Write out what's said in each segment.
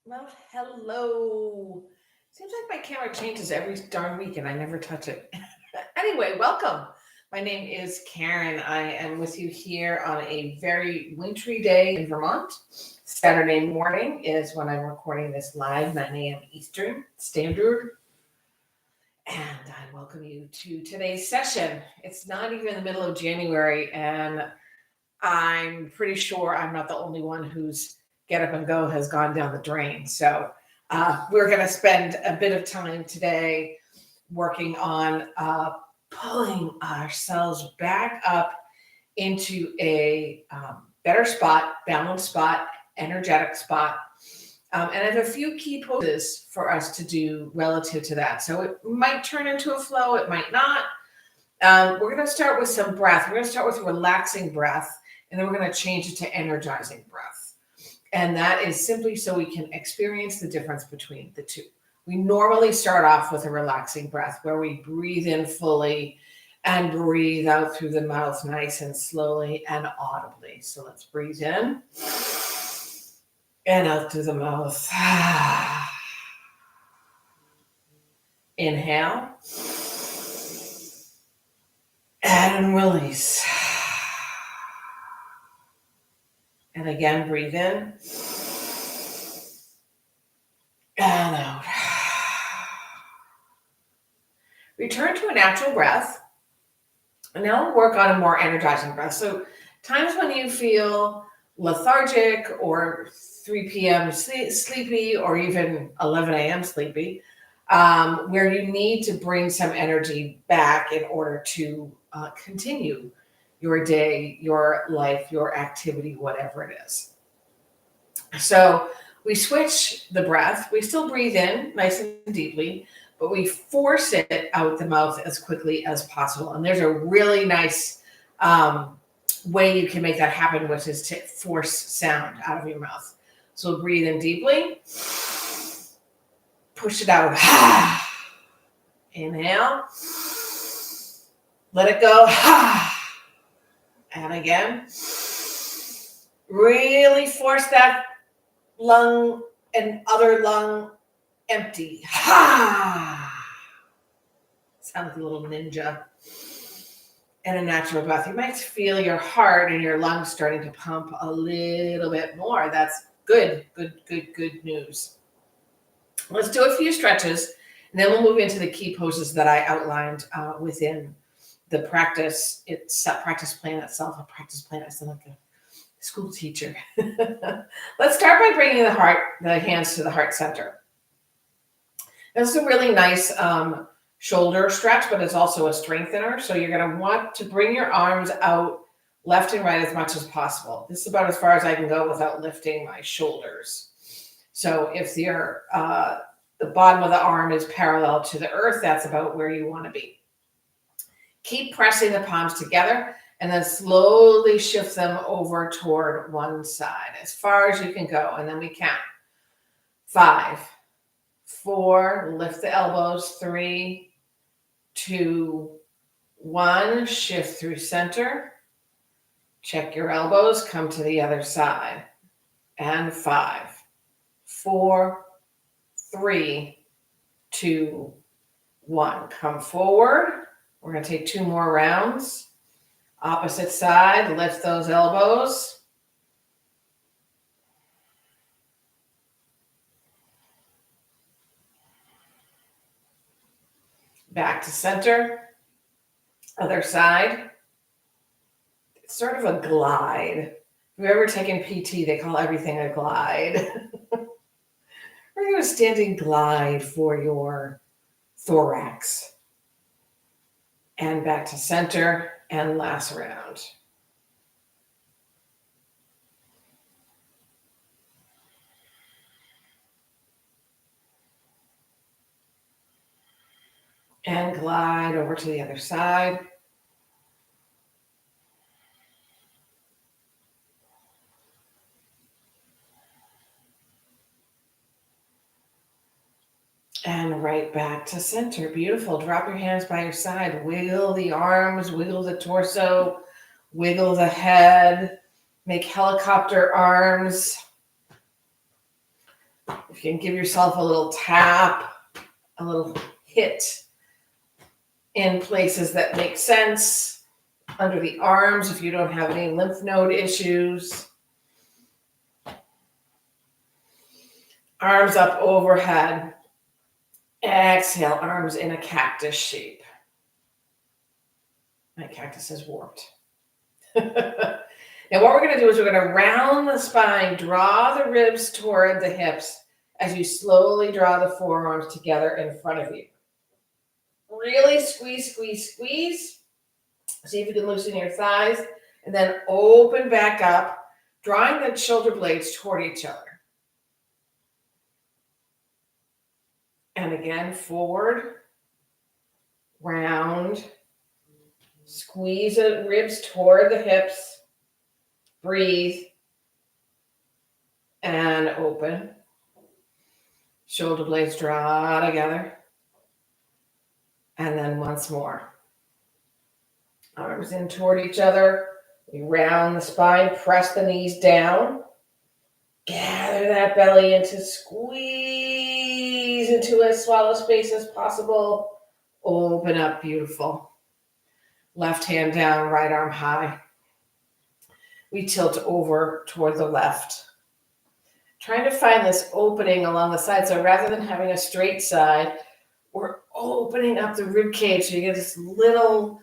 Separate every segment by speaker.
Speaker 1: Well, hello. Seems like my camera changes every darn week and I never touch it. Anyway, welcome. My name is Karen. I am with you here on a very wintry day in Vermont. Saturday morning is when I'm recording this live, 9 a.m. Eastern Standard. And I welcome you to today's session. It's not even the middle of January, and I'm pretty sure I'm not the only one whose get up and go has gone down the drain. So we're going to spend a bit of time today working on pulling ourselves back up into a better spot, balanced spot, energetic spot. And I have a few key poses for us to do relative to that. So it might turn into a flow, it might not. We're going to start with some breath. We're going to start with relaxing breath, and then we're going to change it to energizing breath. And that is simply so we can experience the difference between the two. We normally start off with a relaxing breath where we breathe in fully and breathe out through the mouth nice and slowly and audibly. So let's breathe in and out through the mouth. Inhale and release. And again, breathe in and out. Return to a natural breath. And now we'll work on a more energizing breath. So times when you feel lethargic or 3 p.m. sleepy or even 11 a.m. sleepy, where you need to bring some energy back in order to continue your day, your life, your activity, whatever it is. So we switch the breath. We still breathe in nice and deeply, but we force it out the mouth as quickly as possible. And there's a really nice way you can make that happen, which is to force sound out of your mouth. So breathe in deeply, push it out. Inhale, let it go. And again, really force that lung and other lung empty. Sound like a little ninja. And a natural breath. You might feel your heart and your lungs starting to pump a little bit more. That's good news. Let's do a few stretches, and then we'll move into the key poses that I outlined within the practice. It's a practice plan itself. A practice plan. I sound like a school teacher. Let's start by bringing the hands to the heart center. This is a really nice shoulder stretch, but it's also a strengthener. So you're going to want to bring your arms out left and right as much as possible. This is about as far as I can go without lifting my shoulders. So if the bottom of the arm is parallel to the earth, that's about where you want to be. Keep pressing the palms together and then slowly shift them over toward one side as far as you can go. And then we count. 5, 4, lift the elbows. 3, 2, 1, shift through center. Check your elbows, come to the other side. And 5, 4, 3, 2, 1. Come forward. We're going to take 2 more rounds. Opposite side, lift those elbows. Back to center. Other side. It's sort of a glide. If you've ever taken PT, they call everything a glide. We're doing a standing glide for your thorax. And back to center and last round. And glide over to the other side. And right back to center. Beautiful. Drop your hands by your side. Wiggle the arms, wiggle the torso, wiggle the head. Make helicopter arms. If you can give yourself a little tap, a little hit in places that make sense, under the arms if you don't have any lymph node issues. Arms up overhead. Exhale, arms in a cactus shape. My cactus is warped. Now what we're going to do is we're going to round the spine, draw the ribs toward the hips as you slowly draw the forearms together in front of you. Really squeeze, squeeze, squeeze. See if you can loosen your thighs and then open back up, drawing the shoulder blades toward each other. And again, forward, round, squeeze the ribs toward the hips, breathe, and open. Shoulder blades draw together. And then once more. Arms in toward each other. We round the spine, press the knees down. Gather that belly into squeeze into as swallow space as possible. Open up, beautiful. Left hand down, right arm high. We tilt over toward the left. Trying to find this opening along the side. So rather than having a straight side, we're opening up the rib cage so you get this little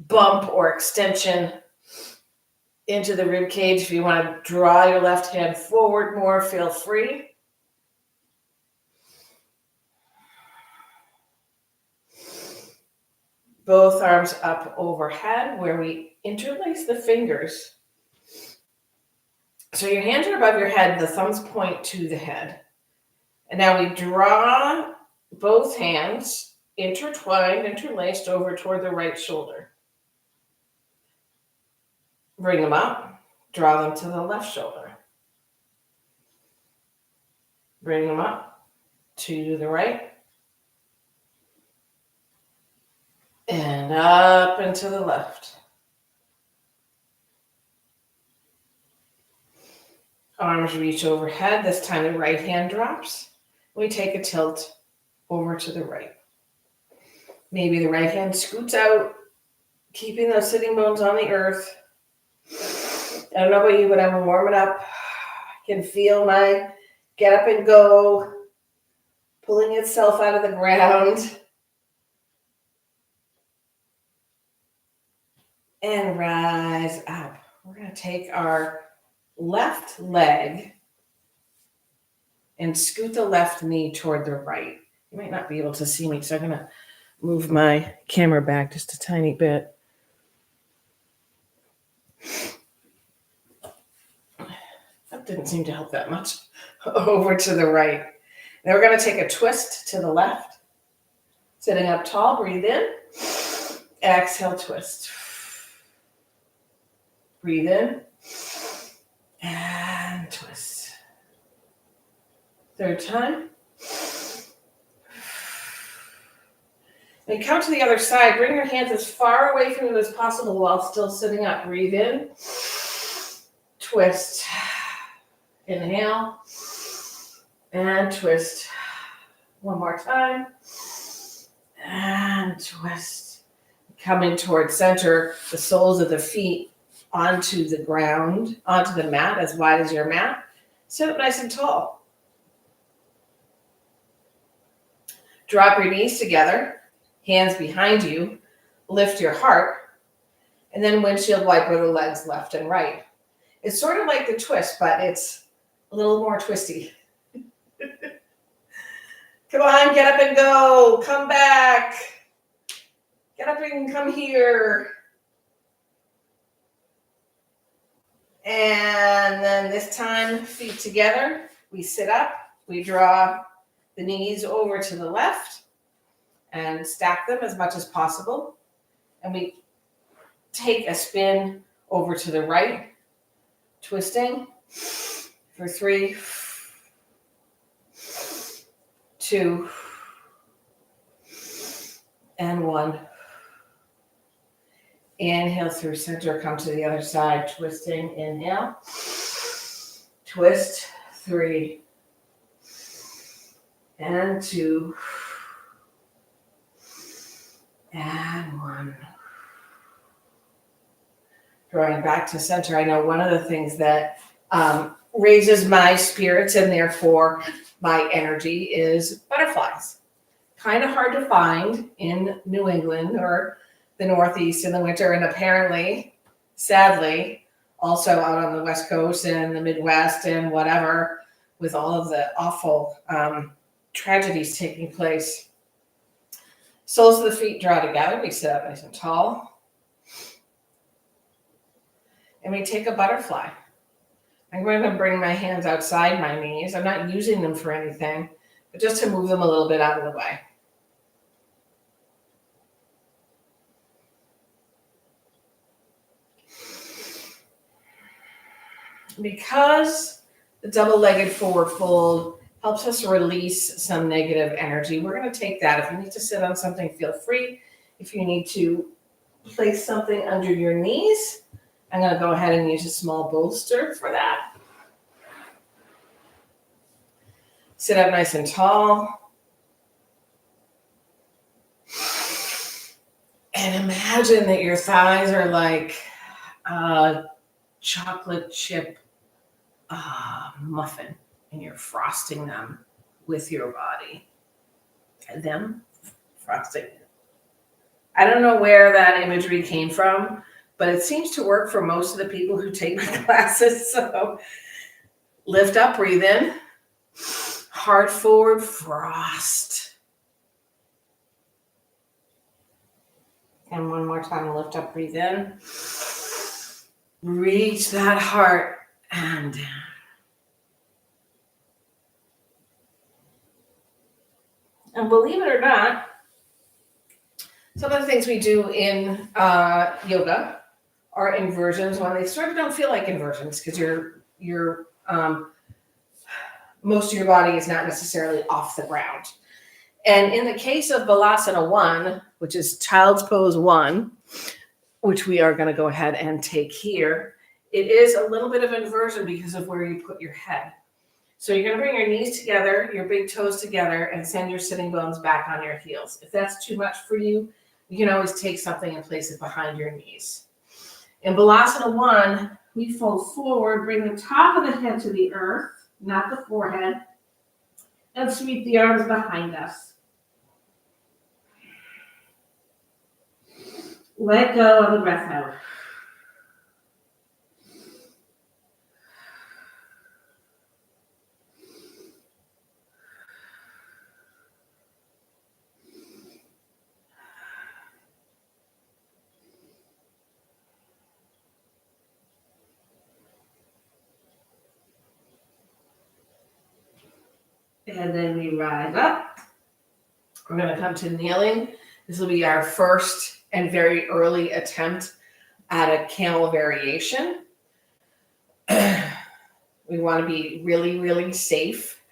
Speaker 1: bump or extension into the rib cage. If you want to draw your left hand forward more, feel free. Both arms up overhead where we interlace the fingers. So your hands are above your head, the thumbs point to the head. And now we draw both hands intertwined, interlaced over toward the right shoulder. Bring them up, draw them to the left shoulder. Bring them up to the right. And up and to the left. Arms reach overhead. This time the right hand drops. We take a tilt over to the right. Maybe the right hand scoots out, keeping those sitting bones on the earth. I don't know about you, but I'm warming up. I can feel my get up and go pulling itself out of the ground. And rise up. We're going to take our left leg and scoot the left knee toward the right. You might not be able to see me, so I'm going to move my camera back just a tiny bit. That didn't seem to help that much. Over to the right. Now we're going to take a twist to the left. Sitting up tall, breathe in. Exhale, twist. Breathe in. And twist. Third time. And come to the other side. Bring your hands as far away from you as possible while still sitting up. Breathe in. Twist. Inhale. And twist. One more time. And twist. Coming towards center, the soles of the feet onto the ground, onto the mat, as wide as your mat. Sit up nice and tall. Drop your knees together, hands behind you, lift your heart, and then windshield wiper the legs left and right. It's sort of like the twist, but it's a little more twisty. Come on, get up and go. Come back. Get up and come here. And then this time, feet together. We sit up. We draw the knees over to the left and stack them as much as possible. And we take a spin over to the right, twisting for 3, 2, and 1. Inhale through center, come to the other side, twisting, inhale. Twist, 3, and 2, and 1. Drawing back to center. I know one of the things that raises my spirits and therefore my energy is butterflies. Kind of hard to find in New England or the Northeast in the winter, and apparently, sadly, also out on the West Coast and the Midwest and whatever, with all of the awful tragedies taking place. Soles of the feet draw together. We sit up nice and tall. And we take a butterfly. I'm going to bring my hands outside my knees. I'm not using them for anything, but just to move them a little bit out of the way. Because the double-legged forward fold helps us release some negative energy, we're going to take that. If you need to sit on something, feel free. If you need to place something under your knees, I'm going to go ahead and use a small bolster for that. Sit up nice and tall. And imagine that your thighs are like a chocolate chip muffin, and you're frosting them with your body. And them frosting. I don't know where that imagery came from, but it seems to work for most of the people who take my classes. So lift up, breathe in. Heart forward, frost. And one more time, lift up, breathe in. Reach that heart and down. And believe it or not, some of the things we do in yoga are inversions when they sort of don't feel like inversions because you're most of your body is not necessarily off the ground. And in the case of Balasana 1, which is Child's Pose 1, which we are going to go ahead and take here, it is a little bit of inversion because of where you put your head. So you're going to bring your knees together, your big toes together, and send your sitting bones back on your heels. If that's too much for you, you can always take something and place it behind your knees. In Balasana 1, we fold forward, bring the top of the head to the earth, not the forehead, and sweep the arms behind us. Let go of the breath out. And then we rise up. We're going to come to kneeling. This will be our first and very early attempt at a camel variation. We want to be really, really safe.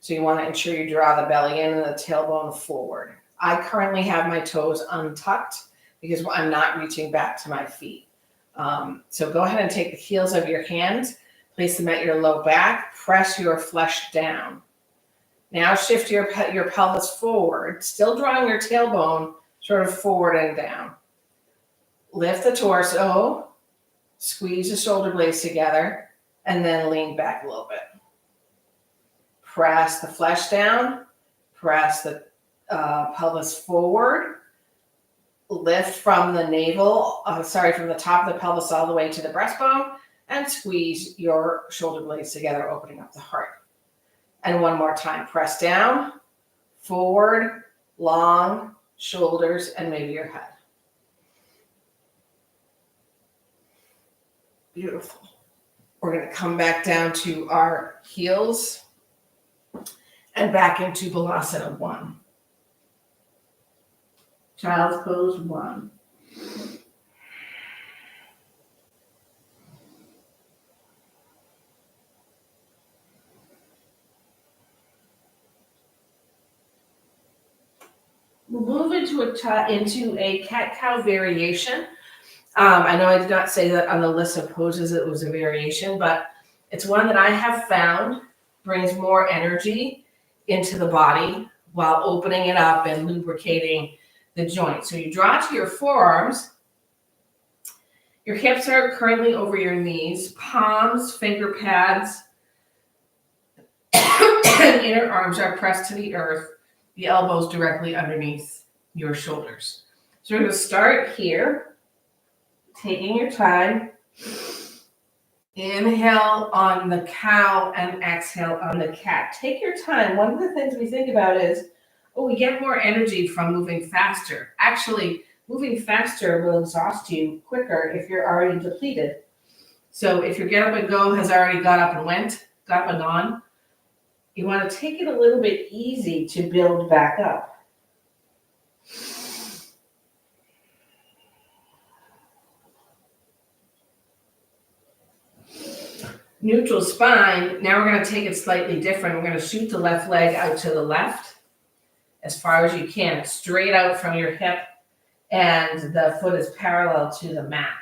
Speaker 1: So you want to ensure you draw the belly in and the tailbone forward. I currently have my toes untucked because I'm not reaching back to my feet. So go ahead and take the heels of your hands, place them at your low back, press your flesh down. Now shift your pelvis forward, still drawing your tailbone sort of forward and down. Lift the torso, squeeze the shoulder blades together, and then lean back a little bit. Press the flesh down, press the pelvis forward, lift from the navel, from the top of the pelvis all the way to the breastbone, and squeeze your shoulder blades together, opening up the heart. And one more time, press down, forward, long, shoulders, and maybe your head. Beautiful. We're going to come back down to our heels and back into Balasana 1. Child's Pose 1. We'll move into a cat-cow variation. I know I did not say that on the list of poses it was a variation, but it's one that I have found brings more energy into the body while opening it up and lubricating the joint. So you draw to your forearms. Your hips are currently over your knees, palms, finger pads, and inner arms are pressed to the earth, the elbows directly underneath your shoulders. So we're going to start here, taking your time. Inhale on the cow and exhale on the cat. Take your time. One of the things we think about is, we get more energy from moving faster. Actually, moving faster will exhaust you quicker if you're already depleted. So if your get up and go has already got up and gone, you want to take it a little bit easy to build back up. Neutral spine. Now we're going to take it slightly different. We're going to shoot the left leg out to the left as far as you can, straight out from your hip, and the foot is parallel to the mat.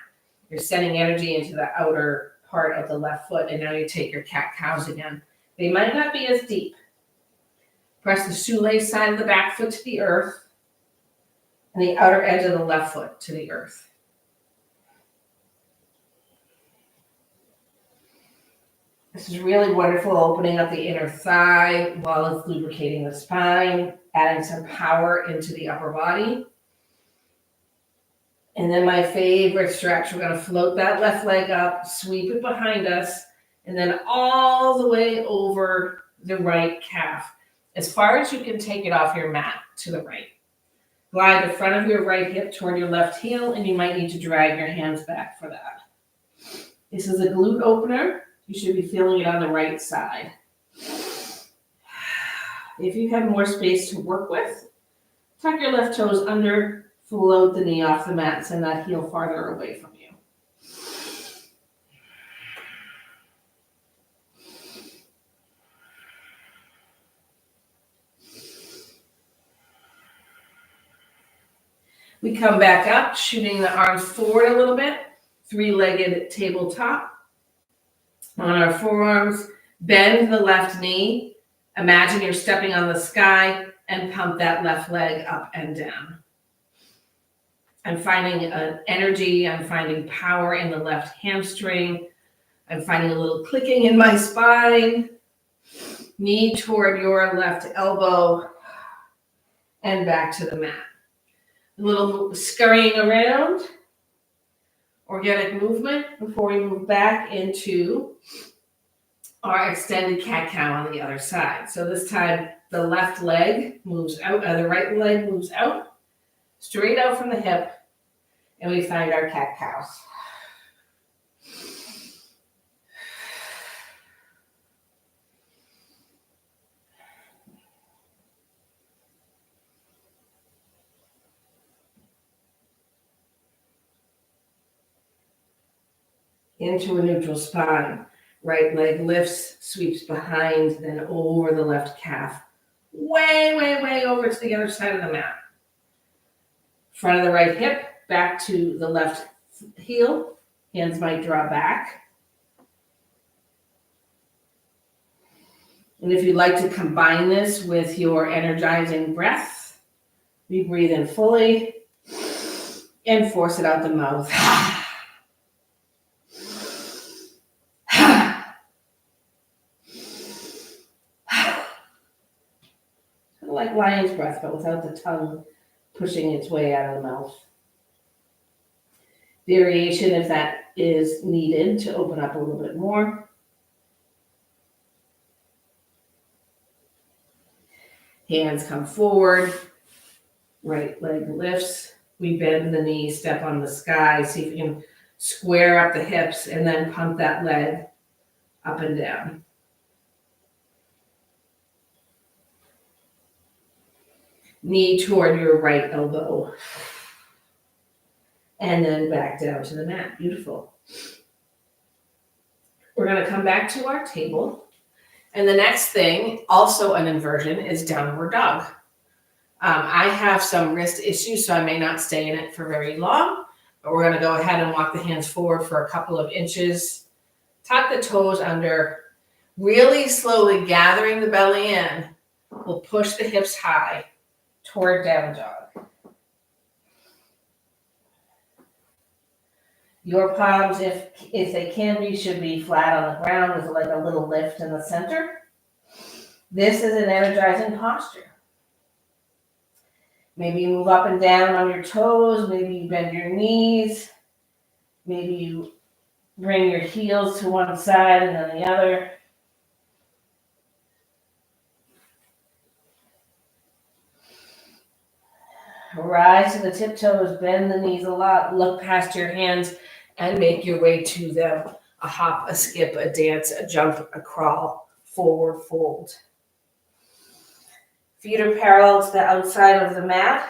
Speaker 1: You're sending energy into the outer part of the left foot, and now you take your cat-cows again. They might not be as deep. Press the shoelace side of the back foot to the earth and the outer edge of the left foot to the earth. This is really wonderful, opening up the inner thigh while it's lubricating the spine, adding some power into the upper body. And then my favorite stretch, we're going to float that left leg up, sweep it behind us, and then all the way over the right calf, as far as you can take it off your mat to the right. Glide the front of your right hip toward your left heel, and you might need to drag your hands back for that. This is a glute opener. You should be feeling it on the right side. If you have more space to work with, tuck your left toes under, float the knee off the mat, send that heel farther away from you. We come back up, shooting the arms forward a little bit, three-legged tabletop. On our forearms, bend the left knee. Imagine you're stepping on the sky and pump that left leg up and down. I'm finding energy. I'm finding power in the left hamstring. I'm finding a little clicking in my spine. Knee toward your left elbow and back to the mat. A little scurrying around. Organic movement before we move back into our extended cat-cow on the other side. So this time the left leg moves out, the right leg moves out, straight out from the hip, and we find our cat-cows. Into a neutral spine. Right leg lifts, sweeps behind, then over the left calf. Way, way, way over to the other side of the mat. Front of the right hip, back to the left heel. Hands might draw back. And if you'd like to combine this with your energizing breath, we breathe in fully and force it out the mouth. Like lion's breath, but without the tongue pushing its way out of the mouth. Variation if that is needed to open up a little bit more. Hands come forward. Right leg lifts. We bend the knee, step on the sky. See if you can square up the hips and then pump that leg up and down. Knee toward your right elbow. And then back down to the mat. Beautiful. We're going to come back to our table. And the next thing, also an inversion, is downward dog. I have some wrist issues, so I may not stay in it for very long. But we're going to go ahead and walk the hands forward for a couple of inches. Tuck the toes under. Really slowly gathering the belly in. We'll push the hips high toward down dog. Your palms, if they can be, should be flat on the ground with like a little lift in the center. This is an energizing posture. Maybe you move up and down on your toes. Maybe you bend your knees. Maybe you bring your heels to one side and then the other. Rise to the tiptoes, bend the knees a lot, look past your hands, and make your way to them. A hop, a skip, a dance, a jump, a crawl, forward fold. Feet are parallel to the outside of the mat.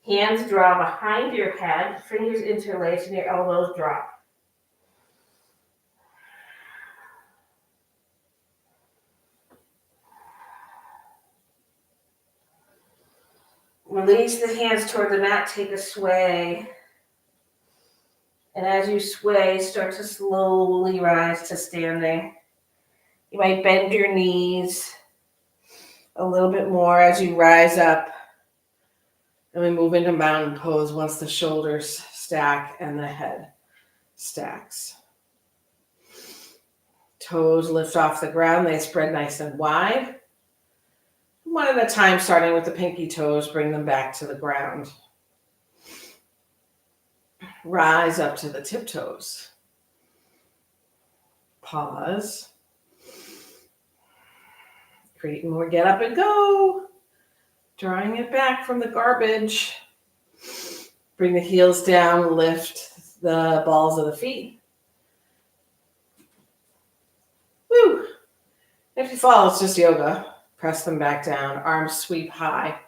Speaker 1: Hands draw behind your head, fingers interlace, and your elbows drop. Release the hands toward the mat, take a sway. And as you sway, start to slowly rise to standing. You might bend your knees a little bit more as you rise up. And we move into mountain pose once the shoulders stack and the head stacks. Toes lift off the ground. They spread nice and wide. One at a time, starting with the pinky toes, bring them back to the ground. Rise up to the tiptoes. Pause. Create more get up and go. Drawing it back from the garbage. Bring the heels down, lift the balls of the feet. Woo! If you fall, it's just yoga. Press them back down. Arms sweep high.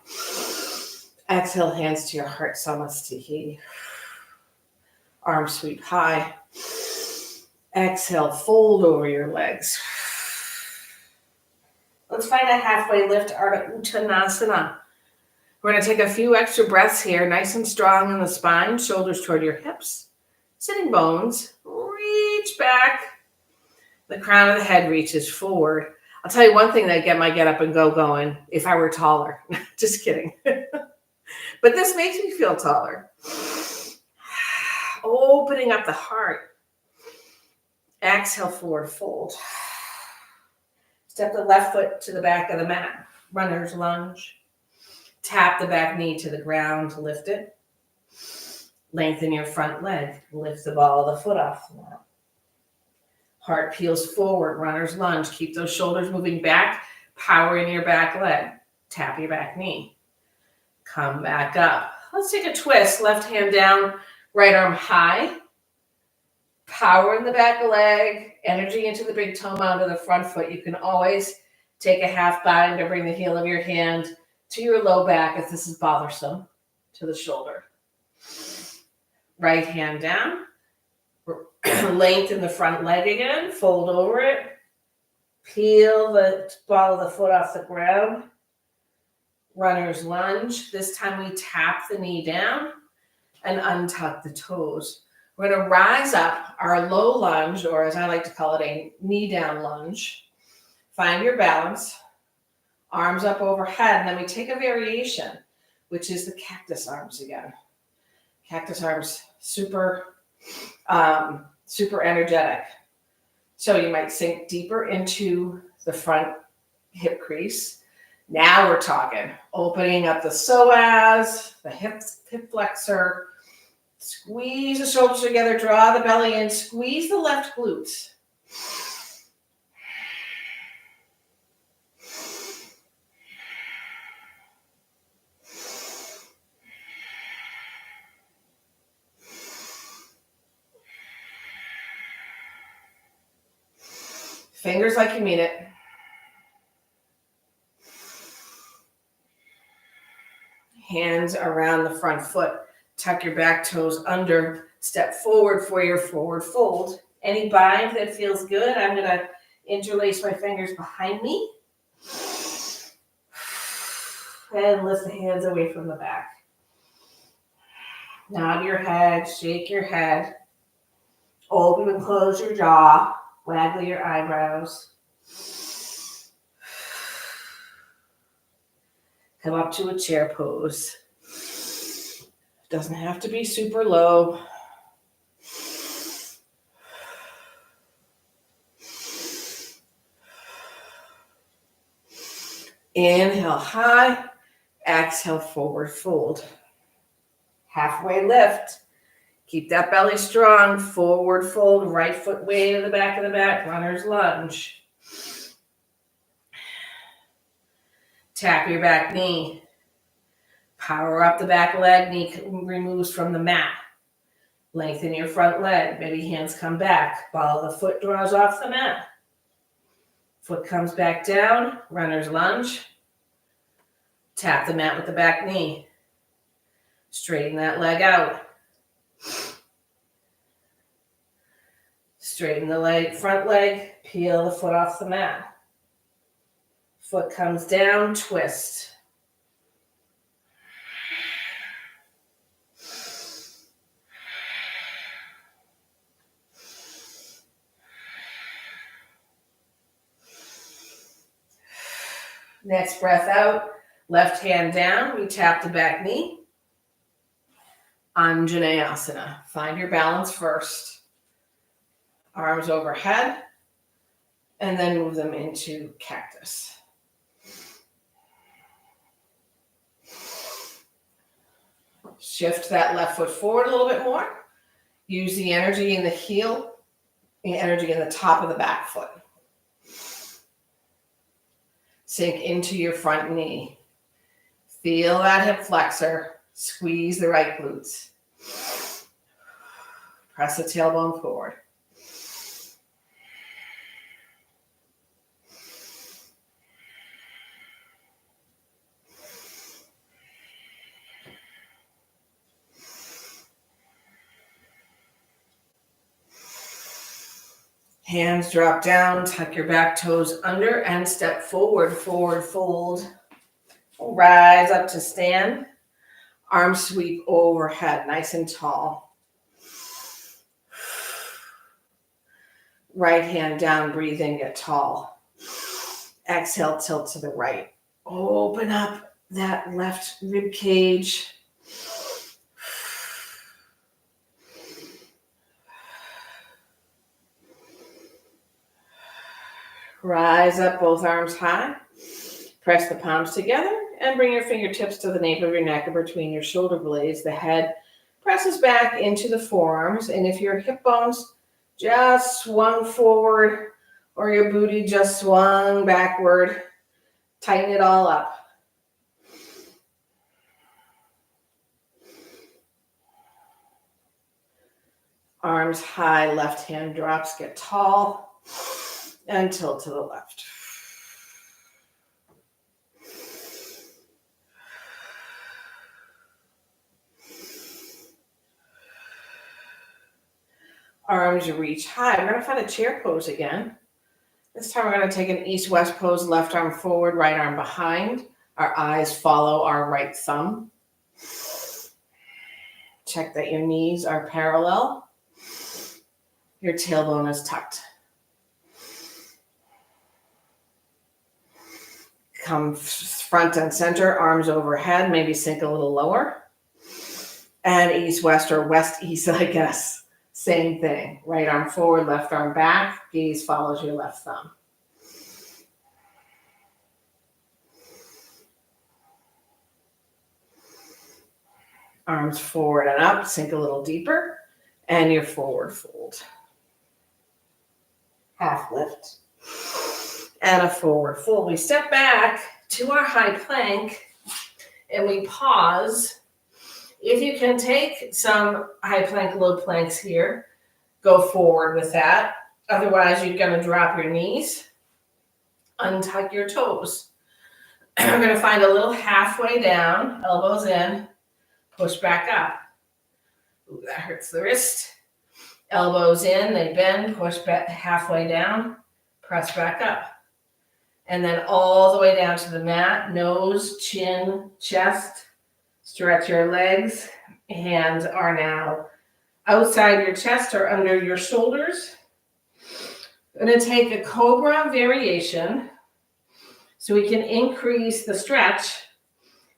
Speaker 1: Exhale, hands to your heart, Samasthiti. Arms sweep high. Exhale, fold over your legs. Let's find a halfway lift, Ardha Uttanasana. We're going to take a few extra breaths here, nice and strong in the spine, shoulders toward your hips. Sitting bones, reach back. The crown of the head reaches forward. I'll tell you one thing that get my get up and go going if I were taller. Just kidding. But this makes me feel taller. Opening up the heart. Exhale, forward fold. Step the left foot to the back of the mat. Runner's lunge. Tap the back knee to the ground to lift it. Lengthen your front leg. Lift the ball of the foot off the mat. Heart peels forward, runner's lunge. Keep those shoulders moving back. Power in your back leg. Tap your back knee. Come back up. Let's take a twist. Left hand down, right arm high. Power in the back leg. Energy into the big toe mound of the front foot. You can always take a half bind or bring the heel of your hand to your low back if this is bothersome, to the shoulder. Right hand down. Lengthen the front leg again. Fold over it. Peel the ball of the foot off the ground. Runner's lunge. This time we tap the knee down and untuck the toes. We're going to rise up our low lunge, or as I like to call it, a knee down lunge. Find your balance. Arms up overhead. And then we take a variation, which is the cactus arms again. Cactus arms, super energetic. So you might sink deeper into the front hip crease. Now we're talking. Opening up the psoas, the hip flexor. Squeeze the shoulders together, draw the belly in, squeeze the left glutes. Fingers like you mean it. Hands around the front foot. Tuck your back toes under. Step forward for your forward fold. Any bind that feels good. I'm going to interlace my fingers behind me. And lift the hands away from the back. Nod your head. Shake your head. Open and close your jaw. Waggle your eyebrows. Come up to a chair pose. Doesn't have to be super low. Inhale high, exhale forward fold. Halfway lift. Keep that belly strong, forward fold, right foot way to the back of the back, runner's lunge. Tap your back knee. Power up the back leg, knee removes from the mat. Lengthen your front leg, maybe hands come back, ball of the foot draws off the mat. Foot comes back down, runner's lunge. Tap the mat with the back knee. Straighten that leg out. Straighten the leg, front leg, peel the foot off the mat. Foot comes down, twist. Next breath out, left hand down, we tap the back knee. Anjaneyasana. Find your balance first. Arms overhead, and then move them into cactus. Shift that left foot forward a little bit more. Use the energy in the heel, the energy in the top of the back foot. Sink into your front knee. Feel that hip flexor. Squeeze the right glutes. Press the tailbone forward. Hands drop down, tuck your back toes under and step forward, forward fold. Rise up to stand. Arms sweep overhead, nice and tall. Right hand down, breathe in, get tall. Exhale, tilt to the right. Open up that left rib cage. Rise up, both arms high. Press the palms together and bring your fingertips to the nape of your neck or between your shoulder blades. The head presses back into the forearms. And if your hip bones just swung forward or your booty just swung backward, tighten it all up. Arms high, left hand drops, get tall. And tilt to the left. Arms reach high. We're going to find a chair pose again. This time we're going to take an east-west pose, left arm forward, right arm behind. Our eyes follow our right thumb. Check that your knees are parallel. Your tailbone is tucked. Come front and center, arms overhead, maybe sink a little lower. And east-west or west-east, I guess. Same thing. Right arm forward, left arm back. Gaze follows your left thumb. Arms forward and up, sink a little deeper. And your forward fold. Half lift. And a forward fold. We step back to our high plank and we pause. If you can take some high plank, low planks here, go forward with that. Otherwise, you're going to drop your knees, untuck your toes. We're going to find a little halfway down, elbows in, push back up. Ooh, that hurts the wrist. Elbows in, they bend, push back halfway down, press back up. And then all the way down to the mat, nose, chin, chest. Stretch your legs. Hands are now outside your chest or under your shoulders. I'm going to take a Cobra variation so we can increase the stretch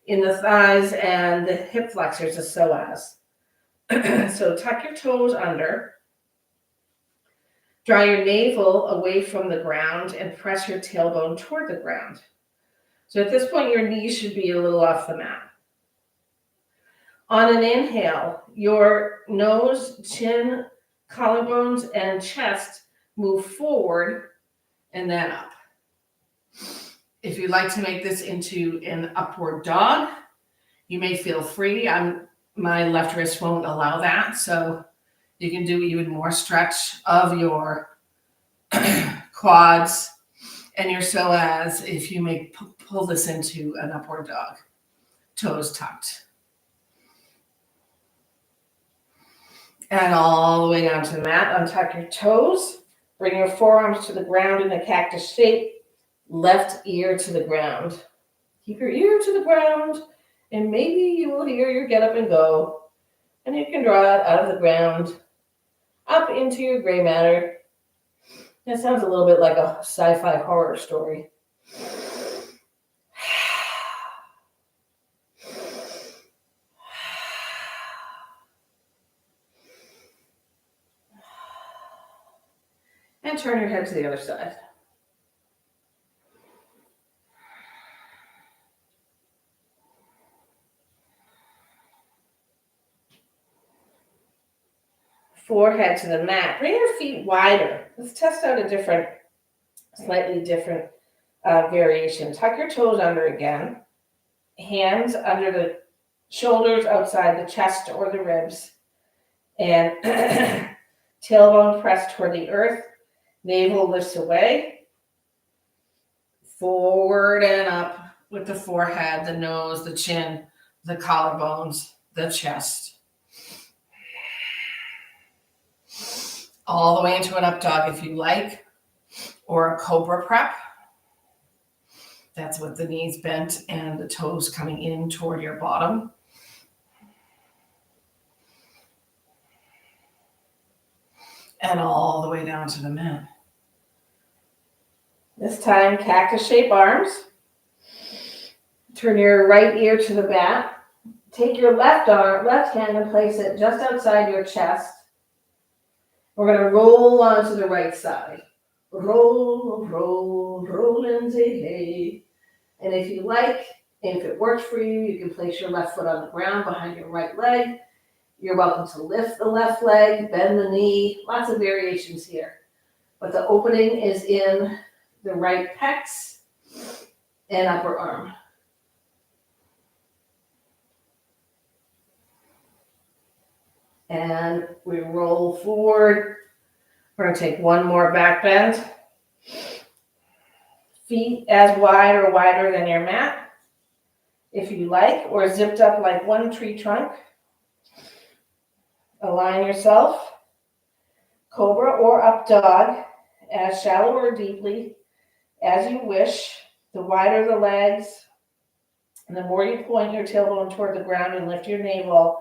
Speaker 1: in the thighs and the hip flexors, the psoas. So tuck your toes under, draw your navel away from the ground, and press your tailbone toward the ground. So at this point, your knees should be a little off the mat. On an inhale, your nose, chin, collarbones, and chest move forward and then up. If you'd like to make this into an upward dog, you may feel free. My left wrist won't allow that, so you can do even more stretch of your quads and your psoas if you pull this into an upward dog. Toes tucked. And all the way down to the mat. Untuck your toes. Bring your forearms to the ground in a cactus shape. Left ear to the ground. Keep your ear to the ground, and maybe you will hear your get up and go. And you can draw it out of the ground, up into your gray matter. That sounds a little bit like a sci-fi horror story. And turn your head to the other side. Forehead to the mat. Bring your feet wider. Let's test out a slightly different variation. Tuck your toes under again. Hands under the shoulders, outside the chest or the ribs. And tailbone pressed toward the earth. Navel lifts away. Forward and up with the forehead, the nose, the chin, the collarbones, the chest. All the way into an up dog if you like, or a Cobra prep. That's with the knees bent and the toes coming in toward your bottom. And all the way down to the mat. This time, cactus shape arms. Turn your right ear to the mat. Take your left hand and place it just outside your chest. We're going to roll onto the right side. Roll, roll, roll and say hey. And if you like, if it works for you, you can place your left foot on the ground behind your right leg. You're welcome to lift the left leg, bend the knee, lots of variations here. But the opening is in the right pecs and upper arm. And we roll forward. We're going to take one more back bend. Feet as wide or wider than your mat, if you like, or zipped up like one tree trunk. Align yourself. Cobra or up dog, as shallow or deeply as you wish. The wider the legs, and the more you point your tailbone toward the ground and lift your navel,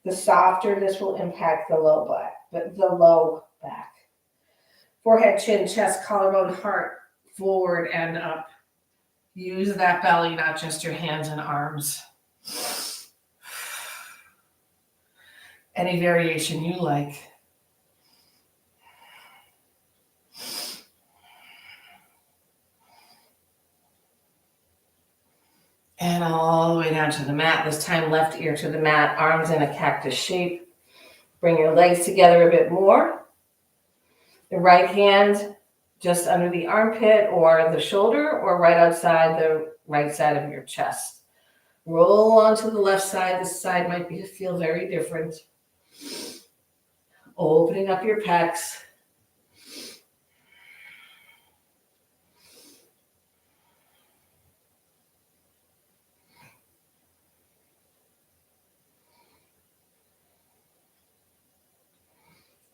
Speaker 1: the softer this will impact the low back. Forehead, chin, chest, collarbone, heart, forward and up. Use that belly, not just your hands and arms. Any variation you like. And all the way down to the mat. This time, left ear to the mat, arms in a cactus shape. Bring your legs together a bit more. The right hand just under the armpit or the shoulder, or right outside the right side of your chest. Roll onto the left side. This side might feel very different. Opening up your pecs.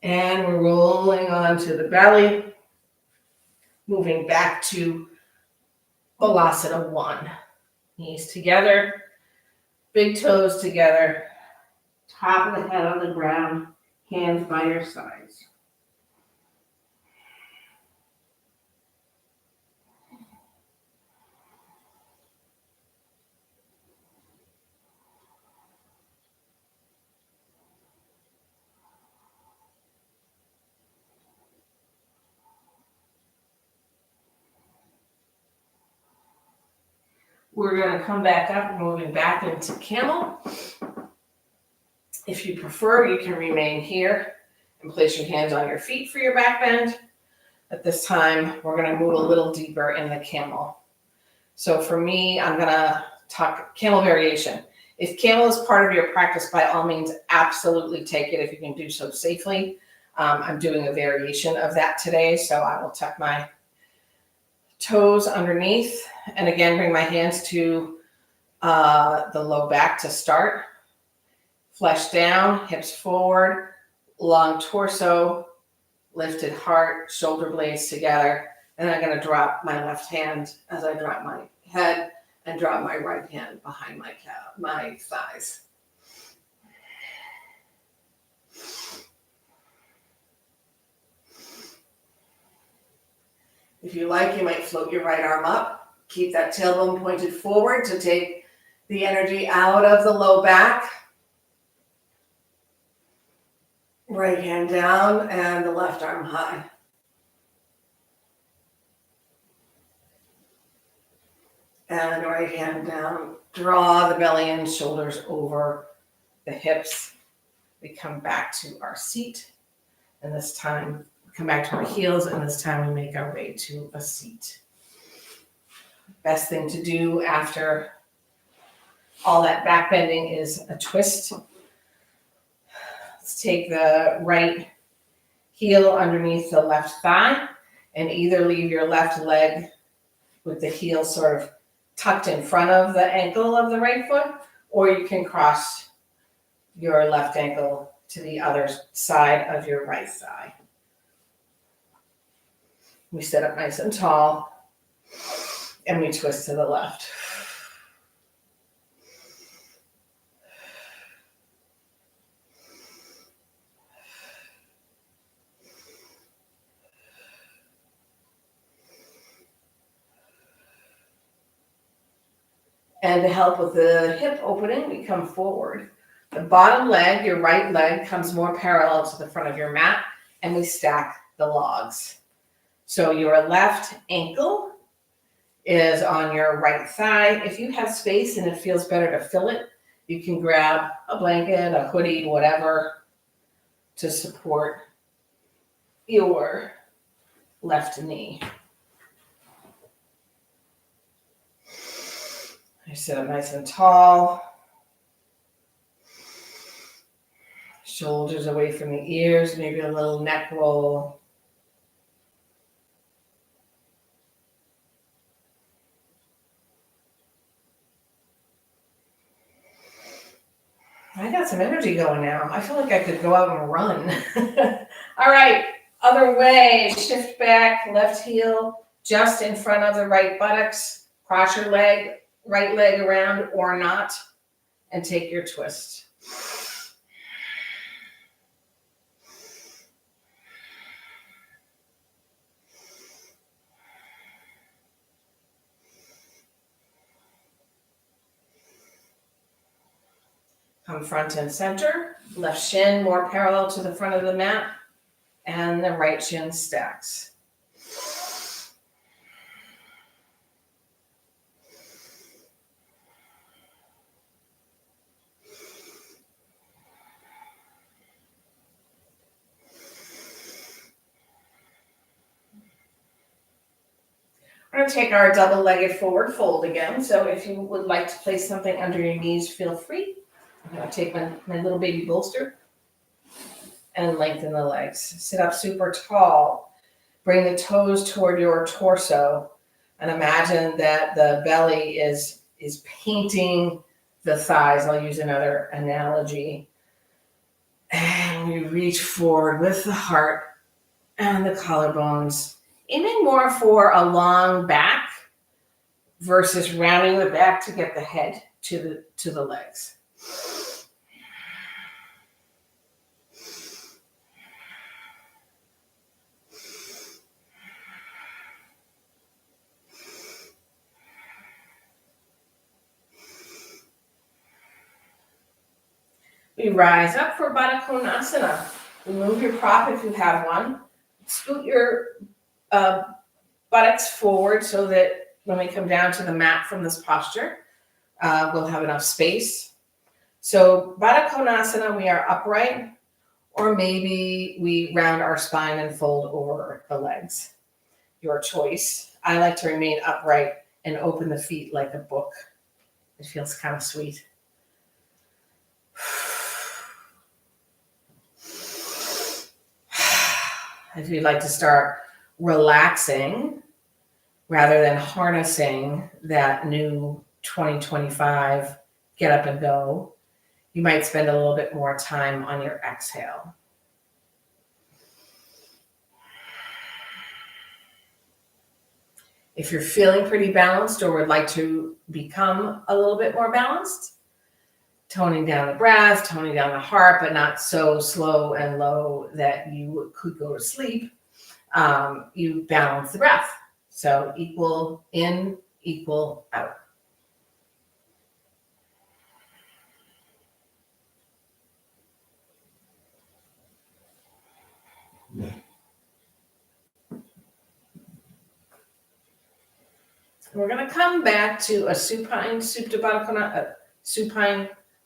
Speaker 1: And we're rolling onto the belly, moving back to Balasana 1. Knees together, big toes together, top of the head on the ground, hands by your sides. We're going to come back up, moving back into camel. If you prefer, you can remain here and place your hands on your feet for your back bend. At this time, we're going to move a little deeper in the camel. So for me, I'm going to talk camel variation. If camel is part of your practice, by all means, absolutely take it if you can do so safely. I'm doing a variation of that today, so I will tuck my toes underneath, and again, bring my hands to the low back to start. Flesh down, hips forward, long torso, lifted heart, shoulder blades together. And I'm going to drop my left hand as I drop my head and drop my right hand behind my thighs. If you like, you might float your right arm up. Keep that tailbone pointed forward to take the energy out of the low back. Right hand down and the left arm high. And right hand down. Draw the belly in, shoulders over the hips. We come back to our seat. And this time, come back to our heels, and this time we make our way to a seat. Best thing to do after all that back bending is a twist. Let's take the right heel underneath the left thigh and either leave your left leg with the heel sort of tucked in front of the ankle of the right foot, or you can cross your left ankle to the other side of your right thigh. We sit up nice and tall, and we twist to the left. And to help with the hip opening, we come forward. The bottom leg, your right leg, comes more parallel to the front of your mat, and we stack the logs. So your left ankle is on your right thigh. If you have space and it feels better to fill it, you can grab a blanket, a hoodie, whatever, to support your left knee. I sit up nice and tall. Shoulders away from the ears, maybe a little neck roll. I got some energy going now. I feel like I could go out and run. All right, other way. Shift back, left heel just in front of the right buttocks. Cross your leg, right leg around or not, and take your twist. Come front and center, left shin more parallel to the front of the mat, and the right shin stacks. We're going to take our double-legged forward fold again. So if you would like to place something under your knees, feel free. I'm going to take my little baby bolster and lengthen the legs. Sit up super tall. Bring the toes toward your torso and imagine that the belly is painting the thighs. I'll use another analogy. And we reach forward with the heart and the collarbones, aiming more for a long back versus rounding the back to get the head to the legs. We rise up for Baddha Konasana. Remove your prop if you have one. Scoot your buttocks forward so that When we come down to the mat from this posture, we'll have enough space. So Baddha Konasana, we are upright, or maybe we round our spine and fold over the legs. Your choice. I like to remain upright and open the feet like a book. It feels kind of sweet. If you'd like to start relaxing rather than harnessing that new 2025 get up and go, you might spend a little bit more time on your exhale. If you're feeling pretty balanced or would like to become a little bit more balanced, toning down the breath, toning down the heart, but not so slow and low that you could go to sleep, you balance the breath. So equal in, equal out. We're going to come back to a supine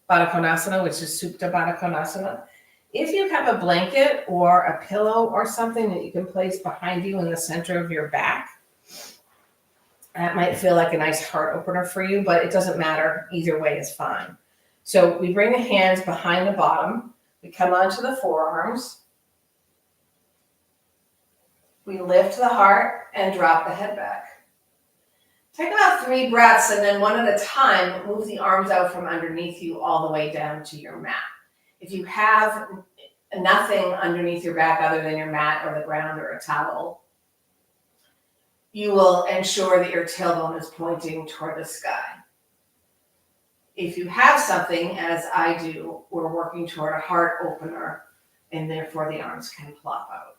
Speaker 1: Baddha Konasana, which is Supta Baddha Konasana. If you have a blanket or a pillow or something that you can place behind you in the center of your back, that might feel like a nice heart opener for you, but it doesn't matter. Either way is fine. So we bring the hands behind the bottom. We come onto the forearms. We lift the heart and drop the head back. Take about 3 breaths, and then one at a time, move the arms out from underneath you all the way down to your mat. If you have nothing underneath your back other than your mat or the ground or a towel, you will ensure that your tailbone is pointing toward the sky. If you have something, as I do, we're working toward a heart opener, and therefore the arms can plop out.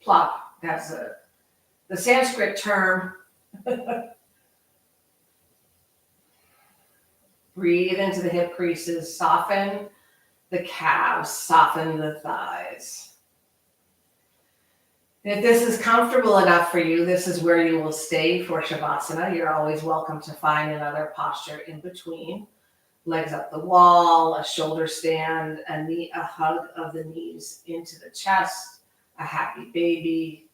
Speaker 1: Plop, that's the Sanskrit term. Breathe into the hip creases, soften the calves, soften the thighs. If this is comfortable enough for you, this is where you will stay for Shavasana. You're always welcome to find another posture in between. Legs up the wall, a shoulder stand, a hug of the knees into the chest, a happy baby.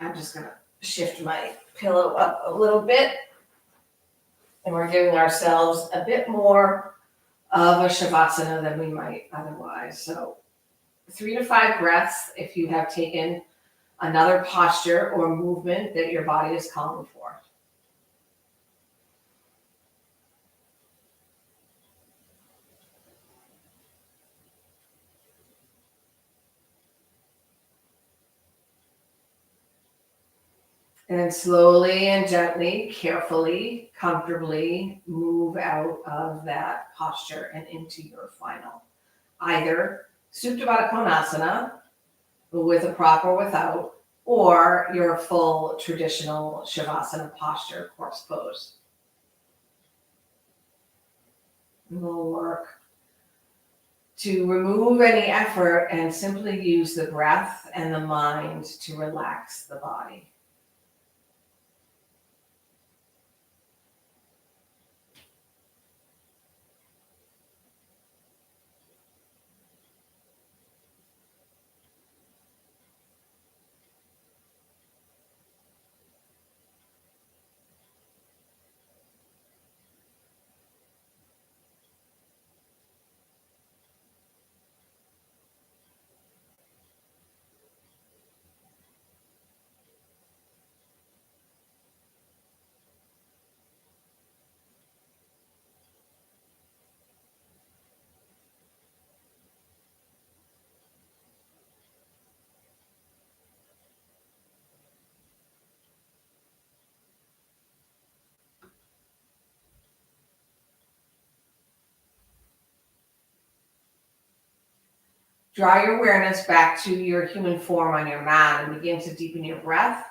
Speaker 1: I'm just going to shift my pillow up a little bit. And we're giving ourselves a bit more of a Shavasana than we might otherwise. So 3 to 5 breaths if you have taken another posture or movement that your body is calling for. And then slowly and gently, carefully, comfortably move out of that posture and into your final. Either Supta Baddha Konasana with a prop or without, or your full traditional Shavasana posture, corpse pose. And we'll work to remove any effort and simply use the breath and the mind to relax the body. Draw your awareness back to your human form on your mat and begin to deepen your breath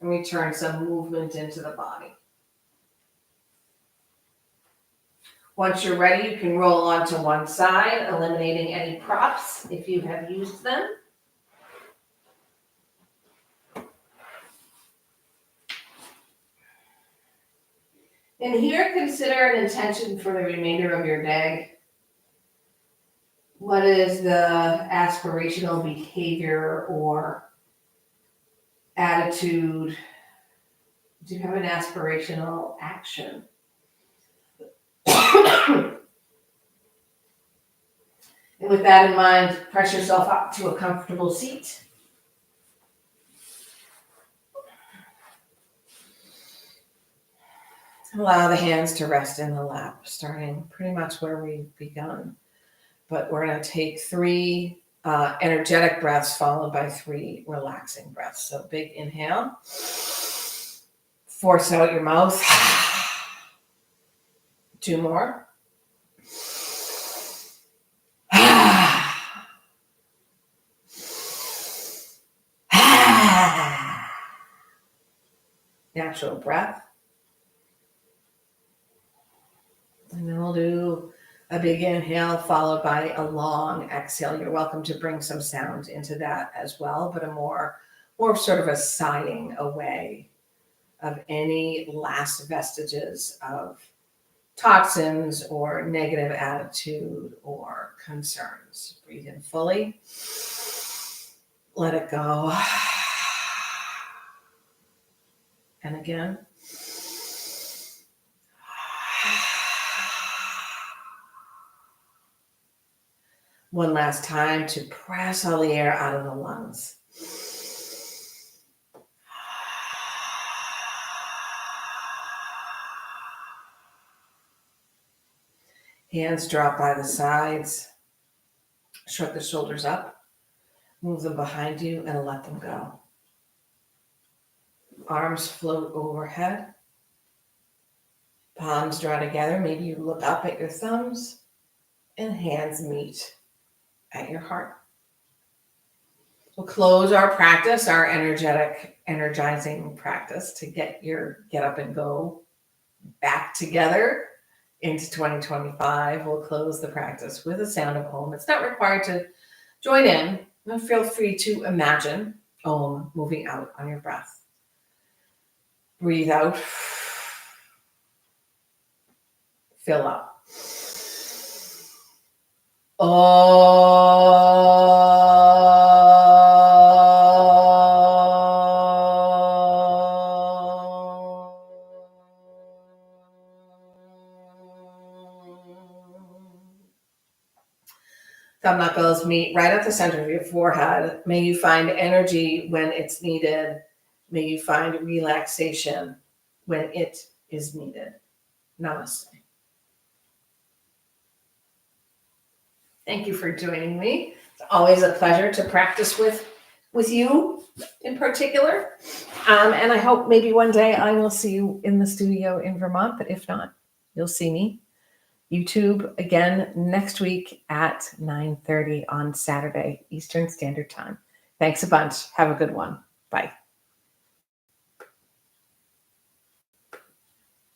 Speaker 1: and return some movement into the body. Once you're ready, you can roll onto one side, eliminating any props if you have used them. And here, consider an intention for the remainder of your day. What is the aspirational behavior or attitude? Do you have an aspirational action? And with that in mind, press yourself up to a comfortable seat. Allow the hands to rest in the lap, starting pretty much where we've begun. But we're going to take 3 energetic breaths followed by 3 relaxing breaths. So big inhale. Force out your mouth. 2 more. Natural breath. And then we'll do a big inhale followed by a long exhale. You're welcome to bring some sound into that as well, but a more sort of a sighing away of any last vestiges of toxins or negative attitude or concerns. Breathe in fully. Let it go. And again. One last time to press all the air out of the lungs. Hands drop by the sides. Shrug the shoulders up. Move them behind you and let them go. Arms float overhead. Palms draw together. Maybe you look up at your thumbs and hands meet at your heart. We'll close our practice, our energizing practice to get up and go back together into 2025. We'll close the practice with a sound of Om. It's not required to join in. Feel free to imagine Om moving out on your breath. Breathe out. Fill up. Thumb knuckles meet right at the center of your forehead. May you find energy when it's needed. May you find relaxation when it is needed. Namaste. Thank you for joining me. It's always a pleasure to practice with you in particular. And I hope maybe one day I will see you in the studio in Vermont, but if not, you'll see me. YouTube again next week at 9:30 on Saturday, Eastern Standard Time. Thanks a bunch. Have a good one. Bye.